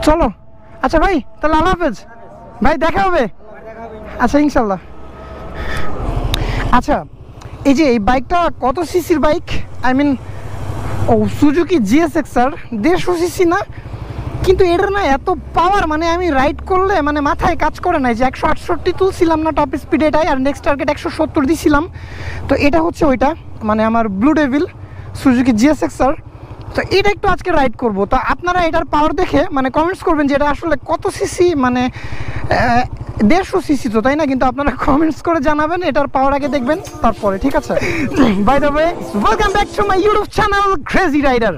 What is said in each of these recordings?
চলো আচ্ছা ভাই, তাহলে আল্লাহ হাফেজ ভাই, দেখা হবে। আচ্ছা ইনশাল্লাহ। আচ্ছা এই যে এই বাইকটা কত সিসির বাইক? আই মিন ও সুজুকি জিএসএক্সআর 150 সিসি না, কিন্তু এটার না এত পাওয়ার, মানে আমি রাইড করলে মানে মাথায় কাজ করে না। যে 168 তুলছিলাম না টপ স্পিড এটাই, আর নেক্সট টার্গেট 170 দিছিলাম। তো এটা হচ্ছে ওইটা, মানে আমার ব্লু ডেভিল সুজুকি জিএসএক্সআর। তো এটা একটু আজকে রাইড করব। তো আপনারা এটার পাওয়ার দেখে মানে কমেন্টস করবেন যে এটা আসলে কত সিসি, মানে 150 সিসি তো, তাই না? কিন্তু আপনারা কমেন্টস করে জানাবেন, এটার পাওয়ার আগে দেখবেন তারপরে, ঠিক আছে? By the way, welcome back to my YouTube channel Crazy Rider.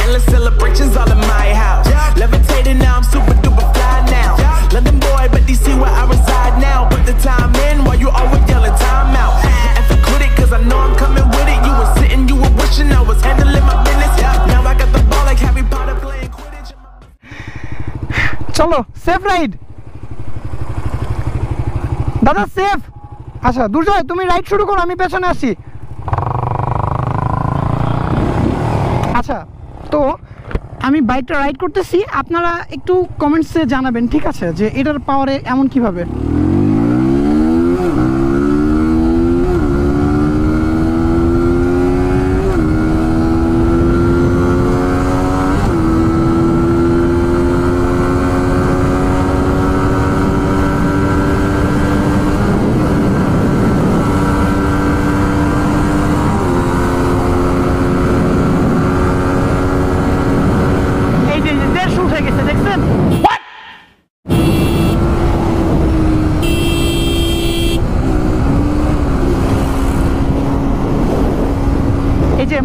Endless celebrations all in my house. Levitating now, I'm super duper fly now. London boy, but DC where I reside now. Put the time in while you always yelling time out. And for quit it, cause I know I'm coming with it. You were sitting, you were wishing I was handling my business. Now I got the ball like Harry Potter playing Quidditch. চলো safe ride দাদা, safe. আচ্ছা দুর্জয়, তুমি ride শুরু করো, আমি পেছনে আসি। আচ্ছা তো আমি বাইকটা রাইড করতেছি, আপনারা একটু কমেন্টসে জানাবেন, ঠিক আছে, যে এটার পাওয়ারে এমন কিভাবে।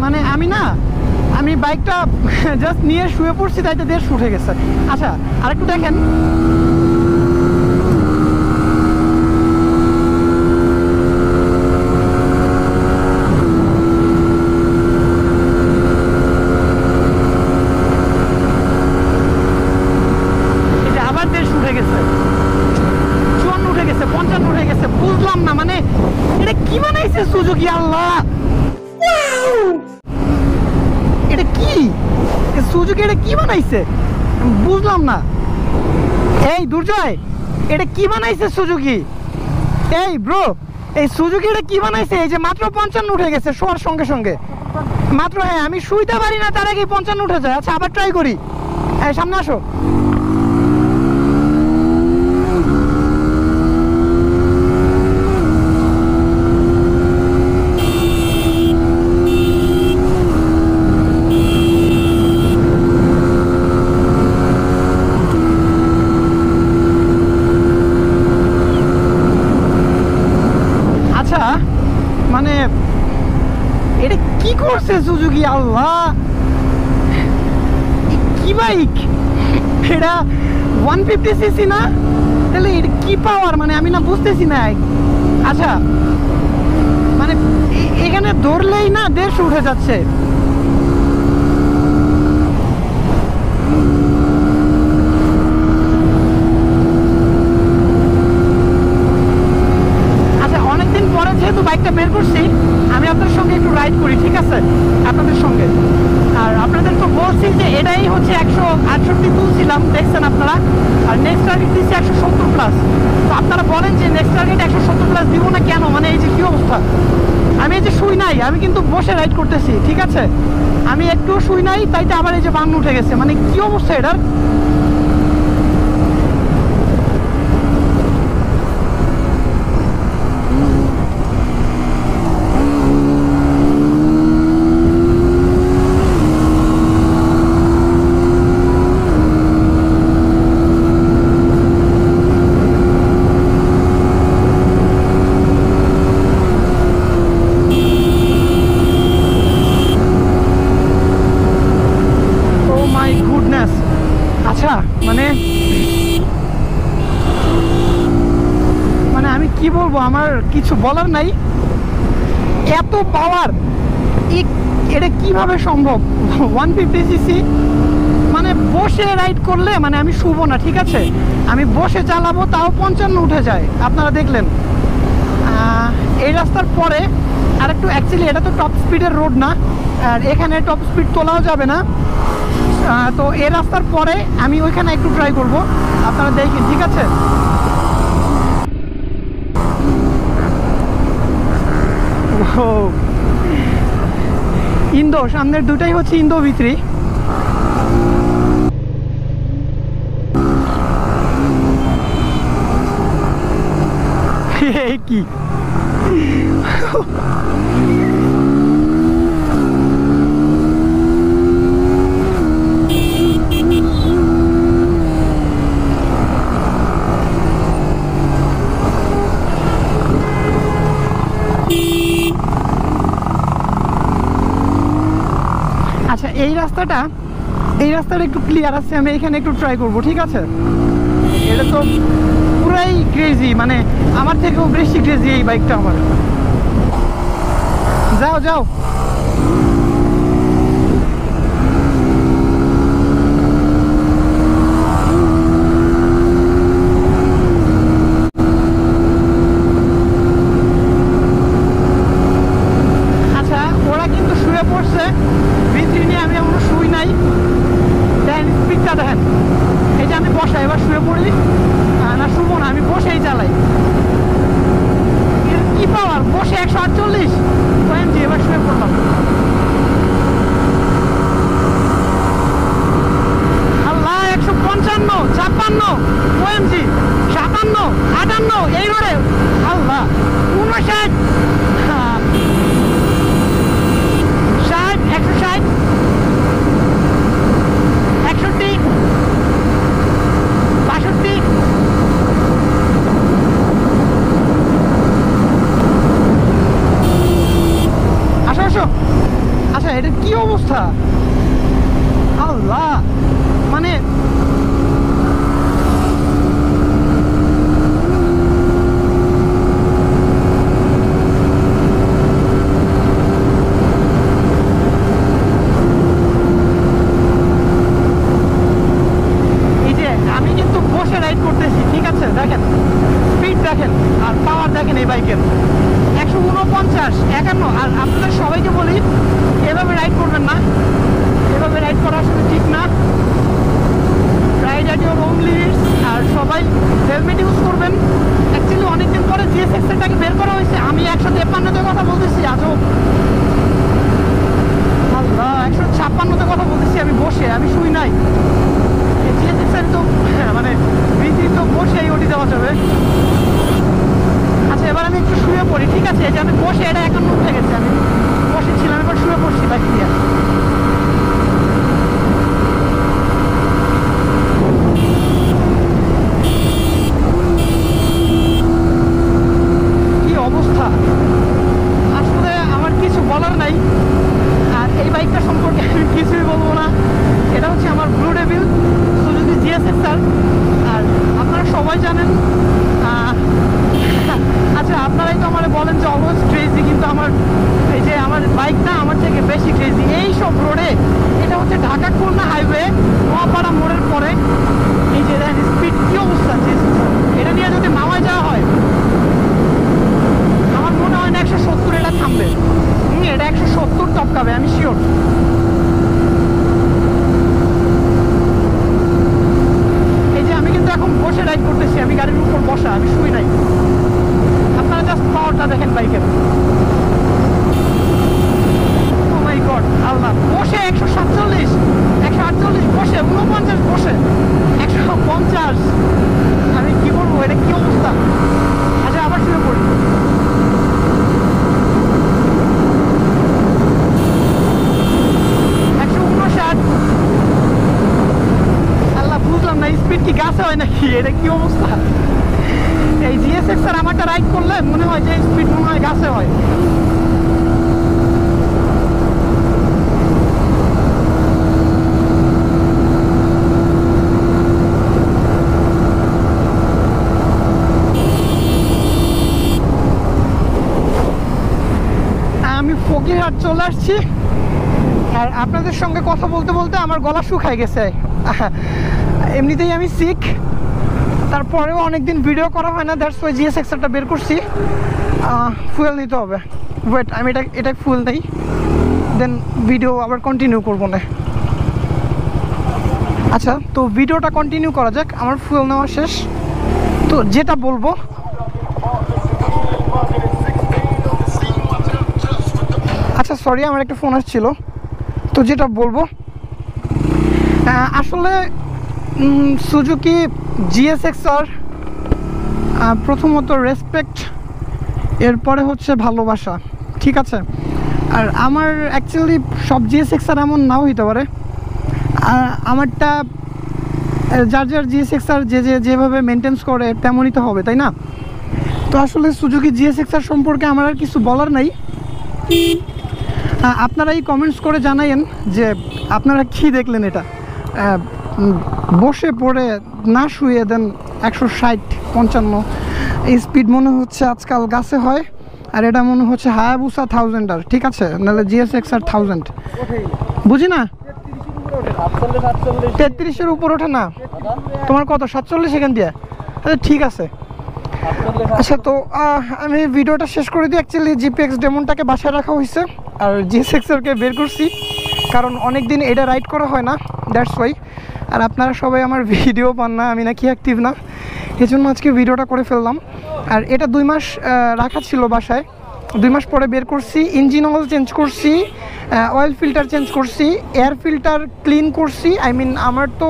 মানে আমি বাইকটা জাস্ট নিয়ে শুয়ে পড়ছি, তাই তো 150 উঠে গেছে। আচ্ছা আরেকটু দেখেন, এটা আবার 150 উঠে গেছে, 54 উঠে গেছে, 55 উঠে গেছে। বুঝলাম না, মানে এটা কি বানাইছে সুজুকি, আল্লাহ এটা কি সুজুকি, এটা কি বানাইছে বুঝলাম না। এই দুর্জয়, এটা কি বানাইছে সুজুকি? এই ব্রো, এই সুজুকি এটা কি বানাইছে? এই যে মাত্র 55 উঠে গেছে শোয়ার সঙ্গে সঙ্গে মাত্র। হ্যাঁ আমি শুইতে পারি না, তার আগে 55 উঠে যায়। আচ্ছা আবার ট্রাই করি, সামনে আসো। মানে এটা কি করছে সুজুকি, আল্লাহ কি বাইক এটা? 150 সিসি না, তাহলে এটা কি পাওয়ার, মানে আমি না বুঝতেছি না। আচ্ছা মানে এখানে ধরলেই না 150 উঠে যাচ্ছে। যেহেতু বাইকটা বের করছি, আমি আপনার সঙ্গে একটু রাইড করি, ঠিক আছে, আপনাদের সঙ্গে। আর আপনাদের তো বলছি যে এটাই হচ্ছে 168 তুলছিলাম, দেখছেন আপনারা। আর নেক্সট টার্গেট দিচ্ছি 170 প্লাস। তো আপনারা বলেন যে নেক্সট টার্গেট 170 প্লাস দিব না কেন? মানে এই যে কি অবস্থা, আমি এই যে শুই নাই, আমি কিন্তু বসে রাইড করতেছি, ঠিক আছে, আমি একটুও শুই নাই, তাইতে আবার এই যে 52 উঠে গেছে। মানে কি অবস্থা এটার? আচ্ছা মানে আমি কি বলবো, আমার কিছু বলার নাই। এত পাওয়ার, এটা কিভাবে সম্ভব? 150 সিসি, মানে বসে রাইড করলে মানে আমি শুবো না, ঠিক আছে, আমি বসে চালাবো, তাও 55 উঠে যায়। আপনারা দেখলেন এই রাস্তার পরে আর একটু, অ্যাকচুয়ালি এটা তো টপ স্পিডের রোড না, আর এখানে টপ স্পিড তোলাও যাবে না। তো এই রাস্তার পরে আমি ওইখানে একটু ট্রাই করব, আপনারা দেখেন, ঠিক আছে? ও ইন্দো, সামনের দুটাই হচ্ছে ইন্দো ভিত্রি। কি আচ্ছা, এই রাস্তাটা একটু ক্লিয়ার আছে, আমি এখানে একটু ট্রাই করব, ঠিক আছে? এটা তো পুরাই ক্রেজি, মানে আমার থেকেও বেশি ক্রেজি এই বাইকটা আমার। যাও যাও। আচ্ছা, ওরা কিন্তু শুয়ে পড়ছে ভিতরে নিয়ে, আমি এখনো শুই নাই। দেখেন স্পিডটা, দেখেন। এই যে আমি বসা, এবার শুয়ে পড়ি না, শুবো না, আমি বসেই চালাই। কি পাওয়ার, বসে 148 OMG, এবার শুয়ে পড়লাম। আল্লাহ, 155, 56 OMG, 57, 58 এই রোডে। আল্লাহ, 59, 60, 160, 61, 62। আচ্ছা, এটা কি অবস্থা? আল্লাহ, মানে এই যে আমি কিন্তু বসে রাইড করতেছি, ঠিক আছে? দেখেন স্পিড দেখেন আর পাওয়ার দেখেন এই বাইকের, 149, 51। আর আপনাদের সবাইকে বলি, এভাবে রাইড করবেন না, এভাবে রাইড করা আসলে ঠিক না। Ride at your own limits. আর সবাই হেলমেট ইউজ করবেন। অ্যাকচুয়ালি অনেকদিন পরে GSX-টাকে বের করা হয়েছে, আমি 153-তে কথা বলতেছি আজব। আল্লাহ, 156-তে কথা বলতেছি আমি বসে, আমি শুই নাই। GSX-এর তো মানে ভিতরে তো বসেই ওটি দেওয়া যাবে। আচ্ছা, এবার আমি একটু শুয়ে পড়ি, ঠিক আছে? এই যে আমি বসে, এটা 51 উঠে গেছে, আমি বসেছিলাম, এবার শুয়ে পড়ছি বাইক দিয়ে। কি অবস্থা, আসলে আমার কিছু বলার নাই। আর এই বাইকটা সম্পর্কে আমি কিছুই বলবো না। এটা হচ্ছে আমার ব্লু ডেভিল সুজুকি GSX-R। আর আপনারা সবাই জানেন, আচ্ছা আপনারাই তো আমার বলেন যে অলওয়েজ ক্রেজি, কিন্তু আমার এই যে আমার বাইকটা আমার থেকে বেশি ক্রেজি এই সব রোডে। এটা হচ্ছে ঢাকা খুলনা হাইওয়ে, নোয়াপাড়া মোড়ের পরে। এই যে দেখেন স্পিড কি অবস্থা, এটা নিয়ে যদি মামায় যাওয়া হয় আমার মনে হয় না 170 এটা থামবে। এটা 170 টপকাবে, আমি শিওর। এই যে আমি কিন্তু এখন বসে রাইড করতেছি, আমি গাড়ির উপর বসা, আমি শুই নাই। আপনারা জাস্ট পাওয়ারটা দেখেন বাইকের। ও মাই গড, আল্লাহ, বসে 147, 148 বসে, 49 বসে, 150। আমি কি বলবো, এটা কি অবস্থা? আচ্ছা, আবার শুয়ে পড়ি। আল্লাহ, বুঝলাম না স্পিড কি গাছে হয় নাকি, এটা কি অবস্থা? এই GSX-R আমারটা রাইড করলে মনে হয় যে স্পিড মনে হয় গাছে হয়। আমি ফকিরহাট চলে আসছি, আর আপনাদের সঙ্গে কথা বলতে বলতে আমার গলা শুকায় গেছে। এমনিতেই আমি সিক, তারপরেও অনেকদিন ভিডিও করা হয় না, দ্যাটস ওয়াই GSX-টা বের করছি। ফুয়েল নিতে হবে, ওয়েট, আমি এটা ফুয়েল নেই, দেন ভিডিও আবার কন্টিনিউ করবো না। আচ্ছা, তো ভিডিওটা কন্টিনিউ করা যাক। আমার ফুয়েল নেওয়া শেষ, তো যেটা বলবো আচ্ছা সরি আমার একটা ফোন আসছিল। তো যেটা বলবো আসলে সুজুকি জিএসএক্সআর প্রথমত রেসপেক্ট, এরপরে হচ্ছে ভালোবাসা, ঠিক আছে। আর আমার অ্যাকচুয়ালি সব জিএসএক্সআর এমন নাও হইতে পারে, আমারটা যার যার জিএসএক্সআর যেভাবে মেনটেন্স করে তেমনই তো হবে, তাই না? তো আসলে সুজুকি জিএসএক্সআর সম্পর্কে আমার আর কিছু বলার নাই। আপনারা এই কমেন্টস করে জানাইন যে আপনারা কি দেখলেন এটা। বসে পড়ে না শুয়ে দেন 160-55 এই স্পিড মনে হচ্ছে আজকাল গাছে হয়, আর এটা মনে হচ্ছে হায়াবুসা 1000 ঠিক আছে, নাহলে জিএসএক্সআর 1000 বুঝি না। 33-এর উপর ওঠে না তোমার কত 47 সেকেন্ড দিয়ে? আচ্ছা ঠিক আছে। আচ্ছা তো আমি ভিডিওটা শেষ করে দিই। অ্যাকচুয়ালি জিপিএক্স ডেমনটাকে বাসায় রাখা হয়েছে আর জিএসএক্সআরকে বের করছি, কারণ অনেক দিন এটা রাইড করা হয় না, দ্যাটস ওয়াই। আর আপনারা সবাই আমার ভিডিও পান না, আমি নাকি অ্যাক্টিভ না, এই জন্য আজকে ভিডিওটা করে ফেললাম। আর এটা 2 মাস রাখা ছিল বাসায়, 2 মাস পরে বের করছি। ইঞ্জিন অয়েল চেঞ্জ করছি, অয়েল ফিল্টার চেঞ্জ করছি, এয়ার ফিল্টার ক্লিন করছি, আই মিন আমার তো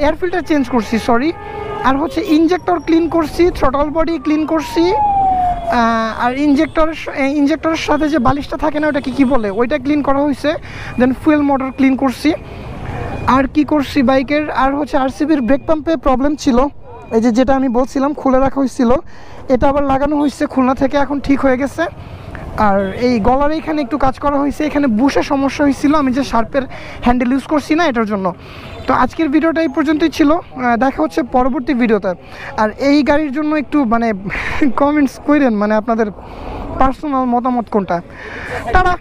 এয়ার ফিল্টার চেঞ্জ করছি সরি, আর হচ্ছে ইঞ্জেক্টর ক্লিন করছি, থ্রটল বডি ক্লিন করছি, আর ইঞ্জেক্টরের সাথে যে বালিশটা থাকে না ওটা কি বলে ওইটা ক্লিন করা হয়েছে। দেন ফুয়েল মোটর ক্লিন করছি। আর কি করছি বাইকের, আর হচ্ছে আরসিবির ব্রেক পাম্পে প্রবলেম ছিল, এই যেটা আমি বলছিলাম খুলে রাখা হয়েছিল, এটা আবার লাগানো হয়েছে খুলনা থেকে, এখন ঠিক হয়ে গেছে। আর এই গলার এইখানে একটু কাজ করা হয়েছে, এখানে বুশে সমস্যা হয়েছিল, আমি যে শার্পের হ্যান্ডেল ইউজ করছি না এটার জন্য। তো আজকের ভিডিওটা এই পর্যন্তই ছিল, দেখা হচ্ছে পরবর্তী ভিডিওতে। আর এই গাড়ির জন্য একটু মানে কমেন্টস করেন, মানে আপনাদের পার্সোনাল মতামত কোনটা। টাটা।